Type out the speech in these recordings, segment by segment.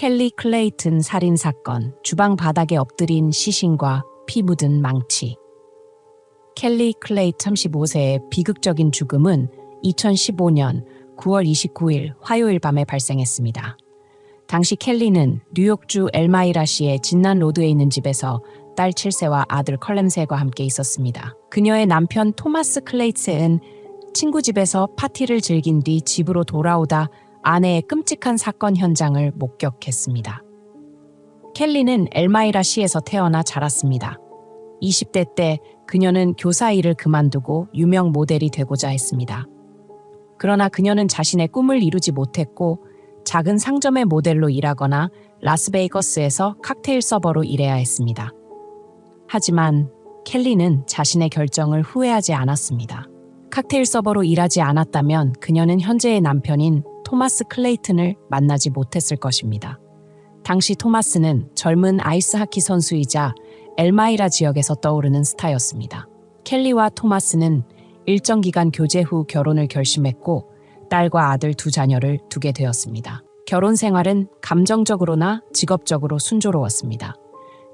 켈리 클레이튼 살인사건, 주방 바닥에 엎드린 시신과 피 묻은 망치. 켈리 클레이튼 35세의 비극적인 죽음은 2015년 9월 29일 화요일 밤에 발생했습니다. 당시 켈리는 뉴욕주 엘마이라시의 진난 로드에 있는 집에서 딸 7세와 아들 컬렘세과 함께 있었습니다. 그녀의 남편 토마스 클레이트는 친구 집에서 파티를 즐긴 뒤 집으로 돌아오다 아내의 끔찍한 사건 현장을 목격했습니다. 켈리는 엘마이라시에서 태어나 자랐습니다. 20대 때 그녀는 교사 일을 그만두고 유명 모델이 되고자 했습니다. 그러나 그녀는 자신의 꿈을 이루지 못했고 작은 상점의 모델로 일하거나 라스베이거스에서 칵테일 서버로 일해야 했습니다. 하지만 켈리는 자신의 결정을 후회하지 않았습니다. 칵테일 서버로 일하지 않았다면 그녀는 현재의 남편인 토마스 클레이튼을 만나지 못했을 것입니다. 당시 토마스는 젊은 아이스하키 선수이자 엘마이라 지역에서 떠오르는 스타였습니다. 켈리와 토마스는 일정 기간 교제 후 결혼을 결심했고 딸과 아들 2자녀를 두게 되었습니다. 결혼 생활은 감정적으로나 직업적으로 순조로웠습니다.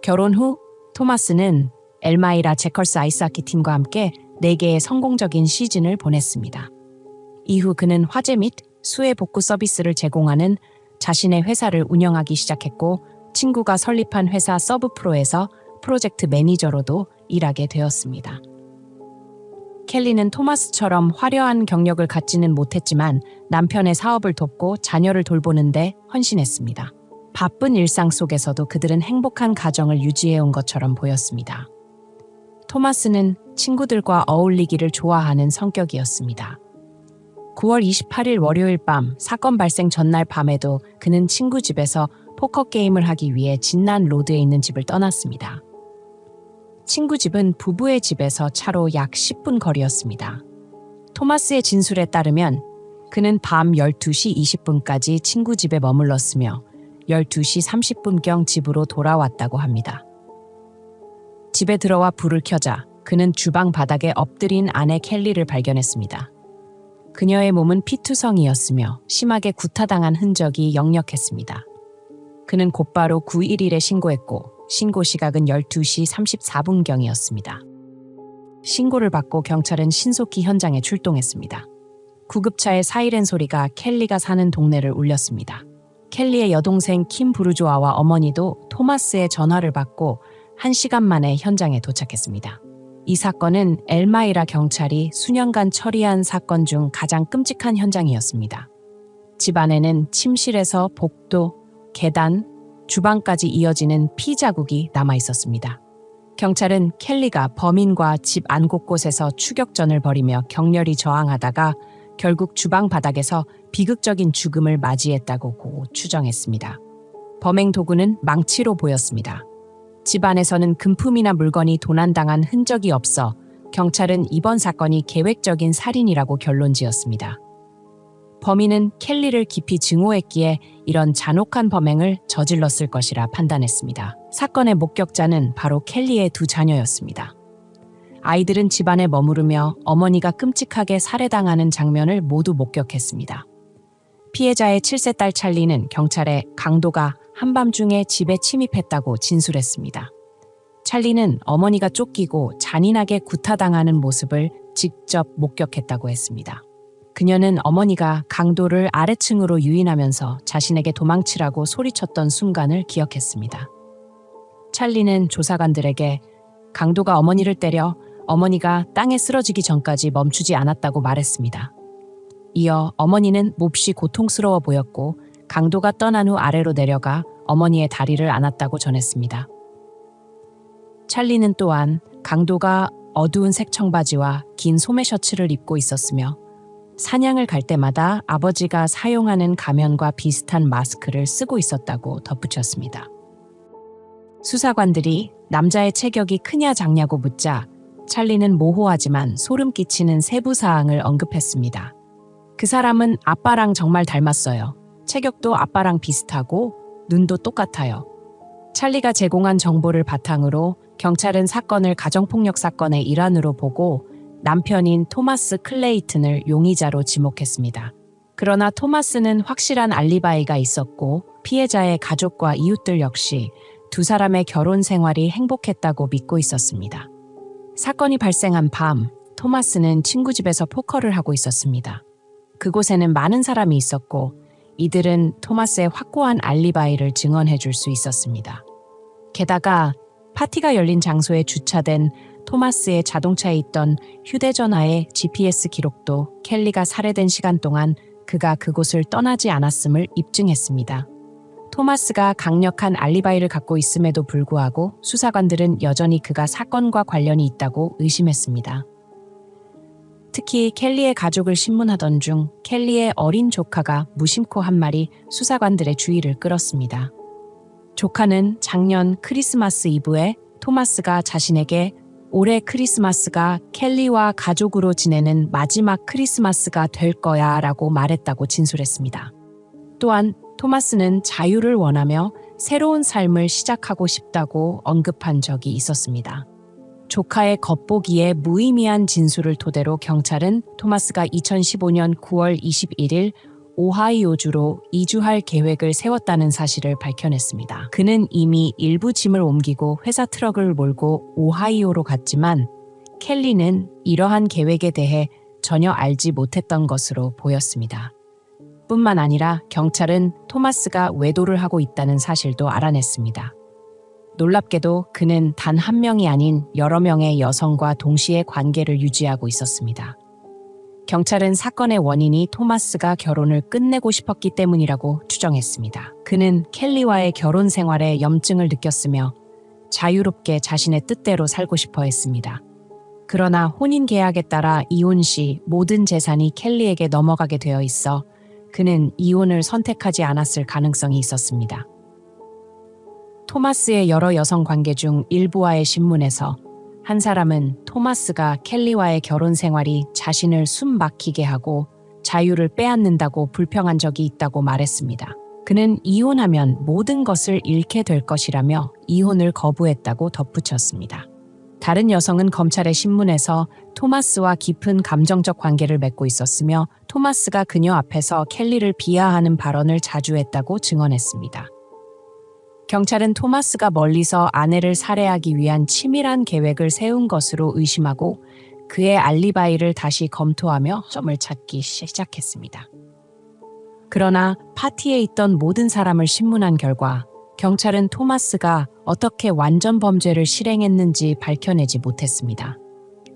결혼 후 토마스는 엘마이라 제컬스 아이스하키 팀과 함께 4개의 성공적인 시즌을 보냈습니다. 이후 그는 화재 및 수해 복구 서비스를 제공하는 자신의 회사를 운영하기 시작했고 친구가 설립한 회사 서브프로에서 프로젝트 매니저로도 일하게 되었습니다. 켈리는 토마스처럼 화려한 경력을 갖지는 못했지만 남편의 사업을 돕고 자녀를 돌보는데 헌신했습니다. 바쁜 일상 속에서도 그들은 행복한 가정을 유지해온 것처럼 보였습니다. 토마스는 친구들과 어울리기를 좋아하는 성격이었습니다. 9월 28일 월요일 밤 사건 발생 전날 밤에도 그는 친구 집에서 포커 게임을 하기 위해 진난 로드에 있는 집을 떠났습니다. 친구 집은 부부의 집에서 차로 약 10분 거리였습니다. 토마스의 진술에 따르면 그는 밤 12시 20분까지 친구 집에 머물렀으며 12시 30분경 집으로 돌아왔다고 합니다. 집에 들어와 불을 켜자 그는 주방 바닥에 엎드린 아내 켈리를 발견했습니다. 그녀의 몸은 피투성이었으며 심하게 구타당한 흔적이 역력했습니다. 그는 곧바로 911에 신고했고 신고 시각은 12시 34분경이었습니다. 신고를 받고 경찰은 신속히 현장에 출동했습니다. 구급차의 사이렌 소리가 켈리가 사는 동네를 울렸습니다. 켈리의 여동생 킴 브루조아와 어머니도 토마스의 전화를 받고 1시간 만에 현장에 도착했습니다. 이 사건은 엘마이라 경찰이 수년간 처리한 사건 중 가장 끔찍한 현장이었습니다. 집 안에는 침실에서 복도, 계단, 주방까지 이어지는 피 자국이 남아 있었습니다. 경찰은 켈리가 범인과 집 안 곳곳에서 추격전을 벌이며 격렬히 저항하다가 결국 주방 바닥에서 비극적인 죽음을 맞이했다고 추정했습니다. 범행 도구는 망치로 보였습니다. 집 안에서는 금품이나 물건이 도난당한 흔적이 없어 경찰은 이번 사건이 계획적인 살인이라고 결론지었습니다. 범인은 켈리를 깊이 증오했기에 이런 잔혹한 범행을 저질렀을 것이라 판단했습니다. 사건의 목격자는 바로 켈리의 2자녀였습니다. 아이들은 집안에 머무르며 어머니가 끔찍하게 살해당하는 장면을 모두 목격했습니다. 피해자의 7세 딸 찰리는 경찰에 강도가 한밤중에 집에 침입했다고 진술했습니다. 찰리는 어머니가 쫓기고 잔인하게 구타당하는 모습을 직접 목격했다고 했습니다. 그녀는 어머니가 강도를 아래층으로 유인하면서 자신에게 도망치라고 소리쳤던 순간을 기억했습니다. 찰리는 조사관들에게 강도가 어머니를 때려 어머니가 땅에 쓰러지기 전까지 멈추지 않았다고 말했습니다. 이어 어머니는 몹시 고통스러워 보였고 강도가 떠난 후 아래로 내려가 어머니의 다리를 안았다고 전했습니다. 찰리는 또한 강도가 어두운 색 청바지와 긴 소매 셔츠를 입고 있었으며 사냥을 갈 때마다 아버지가 사용하는 가면과 비슷한 마스크를 쓰고 있었다고 덧붙였습니다. 수사관들이 남자의 체격이 크냐 작냐고 묻자 찰리는 모호하지만 소름 끼치는 세부 사항을 언급했습니다. 그 사람은 아빠랑 정말 닮았어요. 체격도 아빠랑 비슷하고 눈도 똑같아요. 찰리가 제공한 정보를 바탕으로 경찰은 사건을 가정폭력 사건의 일환으로 보고 남편인 토마스 클레이튼을 용의자로 지목했습니다. 그러나 토마스는 확실한 알리바이가 있었고 피해자의 가족과 이웃들 역시 두 사람의 결혼 생활이 행복했다고 믿고 있었습니다. 사건이 발생한 밤, 토마스는 친구 집에서 포커를 하고 있었습니다. 그곳에는 많은 사람이 있었고 이들은 토마스의 확고한 알리바이를 증언해 줄 수 있었습니다. 게다가 파티가 열린 장소에 주차된 토마스의 자동차에 있던 휴대전화의 GPS 기록도 켈리가 살해된 시간 동안 그가 그곳을 떠나지 않았음을 입증했습니다. 토마스가 강력한 알리바이를 갖고 있음에도 불구하고 수사관들은 여전히 그가 사건과 관련이 있다고 의심했습니다. 특히 켈리의 가족을 신문하던 중 켈리의 어린 조카가 무심코 한 말이 수사관들의 주의를 끌었습니다. 조카는 작년 크리스마스 이브에 토마스가 자신에게 올해 크리스마스가 켈리와 가족으로 지내는 마지막 크리스마스가 될 거야 라고 말했다고 진술했습니다. 또한 토마스는 자유를 원하며 새로운 삶을 시작하고 싶다고 언급한 적이 있었습니다. 조카의 겉보기에 무의미한 진술을 토대로 경찰은 토마스가 2015년 9월 21일 오하이오주로 이주할 계획을 세웠다는 사실을 밝혀냈습니다. 그는 이미 일부 짐을 옮기고 회사 트럭을 몰고 오하이오로 갔지만 켈리는 이러한 계획에 대해 전혀 알지 못했던 것으로 보였습니다. 뿐만 아니라 경찰은 토마스가 외도를 하고 있다는 사실도 알아냈습니다. 놀랍게도 그는 단 한 명이 아닌 여러 명의 여성과 동시에 관계를 유지하고 있었습니다. 경찰은 사건의 원인이 토마스가 결혼을 끝내고 싶었기 때문이라고 추정했습니다. 그는 켈리와의 결혼 생활에 염증을 느꼈으며 자유롭게 자신의 뜻대로 살고 싶어 했습니다. 그러나 혼인 계약에 따라 이혼 시 모든 재산이 켈리에게 넘어가게 되어 있어 그는 이혼을 선택하지 않았을 가능성이 있었습니다. 토마스의 여러 여성 관계 중 일부와의 신문에서 한 사람은 토마스가 켈리와의 결혼 생활이 자신을 숨 막히게 하고 자유를 빼앗는다고 불평한 적이 있다고 말했습니다. 그는 이혼하면 모든 것을 잃게 될 것이라며 이혼을 거부했다고 덧붙였습니다. 다른 여성은 검찰의 신문에서 토마스와 깊은 감정적 관계를 맺고 있었으며 토마스가 그녀 앞에서 켈리를 비하하는 발언을 자주 했다고 증언했습니다. 경찰은 토마스가 멀리서 아내를 살해하기 위한 치밀한 계획을 세운 것으로 의심하고 그의 알리바이를 다시 검토하며 점을 찾기 시작했습니다. 그러나 파티에 있던 모든 사람을 신문한 결과 경찰은 토마스가 어떻게 완전 범죄를 실행했는지 밝혀내지 못했습니다.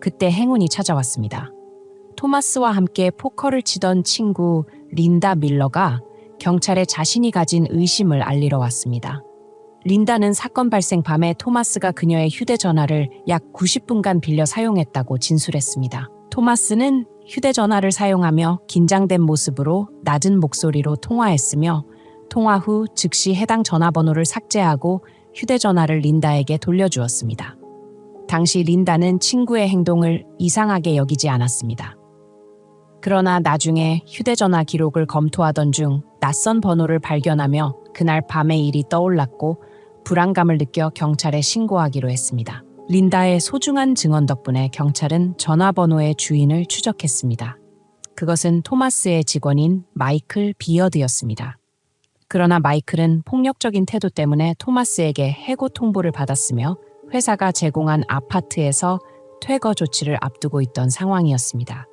그때 행운이 찾아왔습니다. 토마스와 함께 포커를 치던 친구 린다 밀러가 경찰에 자신이 가진 의심을 알리러 왔습니다. 린다는 사건 발생 밤에 토마스가 그녀의 휴대전화를 약 90분간 빌려 사용했다고 진술했습니다. 토마스는 휴대전화를 사용하며 긴장된 모습으로 낮은 목소리로 통화했으며 통화 후 즉시 해당 전화번호를 삭제하고 휴대전화를 린다에게 돌려주었습니다. 당시 린다는 친구의 행동을 이상하게 여기지 않았습니다. 그러나 나중에 휴대전화 기록을 검토하던 중 낯선 번호를 발견하며 그날 밤의 일이 떠올랐고 불안감을 느껴 경찰에 신고하기로 했습니다. 린다의 소중한 증언 덕분에 경찰은 전화번호의 주인을 추적했습니다. 그것은 토마스의 직원인 마이클 비어드였습니다. 그러나 마이클은 폭력적인 태도 때문에 토마스에게 해고 통보를 받았으며 회사가 제공한 아파트에서 퇴거 조치를 앞두고 있던 상황이었습니다.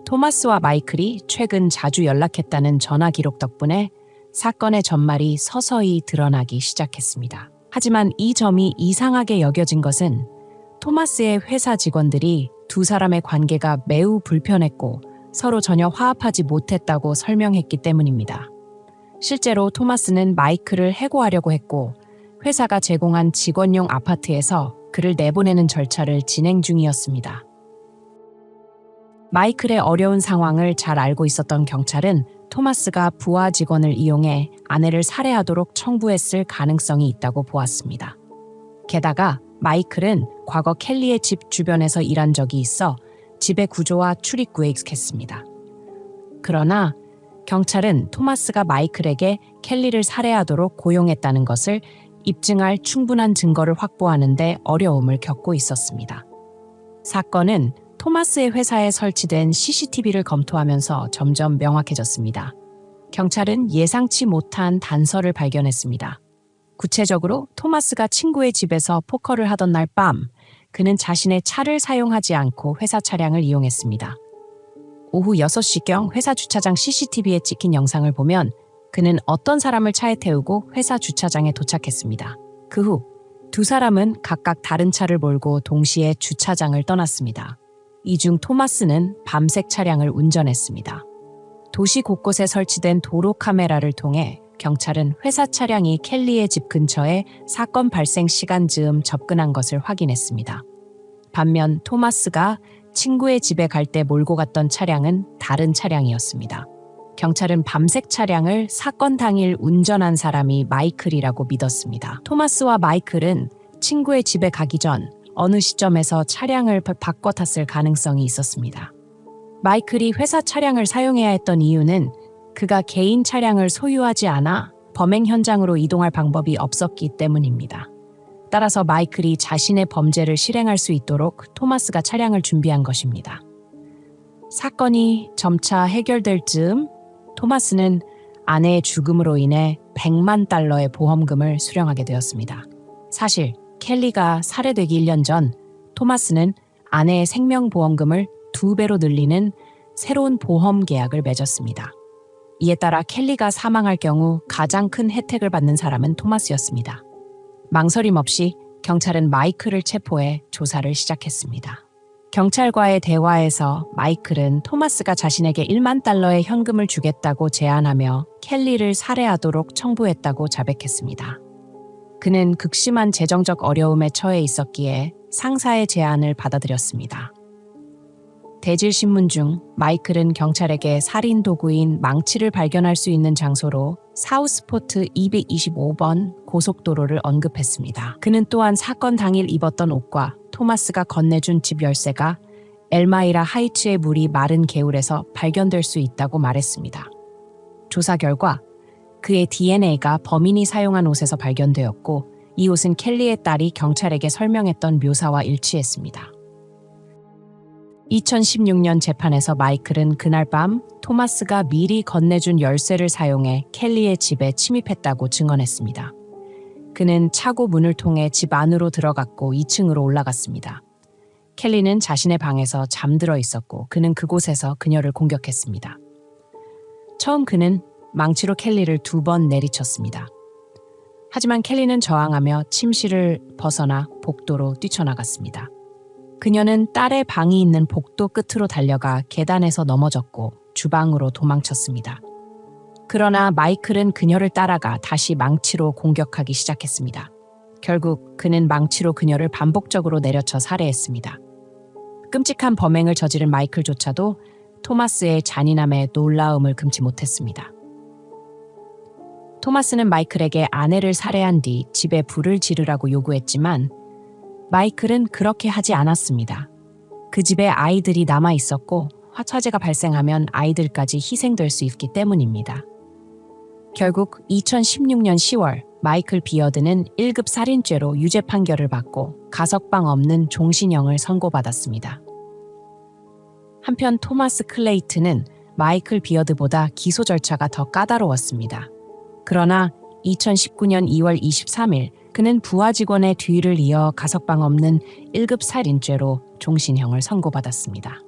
토마스와 마이클이 최근 자주 연락했다는 전화 기록 덕분에 사건의 전말이 서서히 드러나기 시작했습니다. 하지만 이 점이 이상하게 여겨진 것은 토마스의 회사 직원들이 두 사람의 관계가 매우 불편했고 서로 전혀 화합하지 못했다고 설명했기 때문입니다. 실제로 토마스는 마이클을 해고하려고 했고 회사가 제공한 직원용 아파트에서 그를 내보내는 절차를 진행 중이었습니다. 마이클의 어려운 상황을 잘 알고 있었던 경찰은 토마스가 부하 직원을 이용해 아내를 살해하도록 청부했을 가능성이 있다고 보았습니다. 게다가 마이클은 과거 켈리의 집 주변에서 일한 적이 있어 집의 구조와 출입구에 익숙했습니다. 그러나 경찰은 토마스가 마이클에게 켈리를 살해하도록 고용했다는 것을 입증할 충분한 증거를 확보하는 데 어려움을 겪고 있었습니다. 사건은 토마스의 회사에 설치된 CCTV를 검토하면서 점점 명확해졌습니다. 경찰은 예상치 못한 단서를 발견했습니다. 구체적으로 토마스가 친구의 집에서 포커를 하던 날 밤, 그는 자신의 차를 사용하지 않고 회사 차량을 이용했습니다. 오후 6시경 회사 주차장 CCTV에 찍힌 영상을 보면 그는 어떤 사람을 차에 태우고 회사 주차장에 도착했습니다. 그 후 두 사람은 각각 다른 차를 몰고 동시에 주차장을 떠났습니다. 이 중 토마스는 밤색 차량을 운전했습니다. 도시 곳곳에 설치된 도로 카메라를 통해 경찰은 회사 차량이 켈리의 집 근처에 사건 발생 시간 즈음 접근한 것을 확인했습니다. 반면 토마스가 친구의 집에 갈 때 몰고 갔던 차량은 다른 차량이었습니다. 경찰은 밤색 차량을 사건 당일 운전한 사람이 마이클이라고 믿었습니다. 토마스와 마이클은 친구의 집에 가기 전 어느 시점에서 차량을 바꿔 탔을 가능성이 있었습니다. 마이클이 회사 차량을 사용해야 했던 이유는 그가 개인 차량을 소유하지 않아 범행 현장으로 이동할 방법이 없었기 때문입니다. 따라서 마이클이 자신의 범죄를 실행할 수 있도록 토마스가 차량을 준비한 것입니다. 사건이 점차 해결될 즈음 토마스는 아내의 죽음으로 인해 $1,000,000의 보험금을 수령하게 되었습니다. 사실 켈리가 살해되기 1년 전 토마스는 아내의 생명보험금을 2배로 늘리는 새로운 보험 계약을 맺었습니다. 이에 따라 켈리가 사망할 경우 가장 큰 혜택을 받는 사람은 토마스였습니다. 망설임 없이 경찰은 마이클을 체포해 조사를 시작했습니다. 경찰과의 대화에서 마이클은 토마스가 자신에게 $10,000,000의 현금을 주겠다고 제안하며 켈리를 살해하도록 청부했다고 자백했습니다. 그는 극심한 재정적 어려움에 처해 있었기에 상사의 제안을 받아들였습니다. 대질신문 중 마이클은 경찰에게 살인 도구인 망치를 발견할 수 있는 장소로 사우스포트 225번 고속도로를 언급했습니다. 그는 또한 사건 당일 입었던 옷과 토마스가 건네준 집 열쇠가 엘마이라 하이츠의 물이 마른 개울에서 발견될 수 있다고 말했습니다. 조사 결과 그의 DNA가 범인이 사용한 옷에서 발견되었고 이 옷은 켈리의 딸이 경찰에게 설명했던 묘사와 일치했습니다. 2016년 재판에서 마이클은 그날 밤 토마스가 미리 건네준 열쇠를 사용해 켈리의 집에 침입했다고 증언했습니다. 그는 차고 문을 통해 집 안으로 들어갔고 2층으로 올라갔습니다. 켈리는 자신의 방에서 잠들어 있었고 그는 그곳에서 그녀를 공격했습니다. 처음 그는 망치로 켈리를 2번 내리쳤습니다. 하지만 켈리는 저항하며 침실을 벗어나 복도로 뛰쳐나갔습니다. 그녀는 딸의 방이 있는 복도 끝으로 달려가 계단에서 넘어졌고 주방으로 도망쳤습니다. 그러나 마이클은 그녀를 따라가 다시 망치로 공격하기 시작했습니다. 결국 그는 망치로 그녀를 반복적으로 내려쳐 살해했습니다. 끔찍한 범행을 저지른 마이클조차도 토마스의 잔인함에 놀라움을 금치 못했습니다. 토마스는 마이클에게 아내를 살해한 뒤 집에 불을 지르라고 요구했지만 마이클은 그렇게 하지 않았습니다. 그 집에 아이들이 남아 있었고 화재가 발생하면 아이들까지 희생될 수 있기 때문입니다. 결국 2016년 10월 마이클 비어드는 1급 살인죄로 유죄 판결을 받고 가석방 없는 종신형을 선고받았습니다. 한편 토마스 클레이튼은 마이클 비어드보다 기소 절차가 더 까다로웠습니다. 그러나 2019년 2월 23일 그는 부하 직원의 뒤를 이어 가석방 없는 1급 살인죄로 종신형을 선고받았습니다.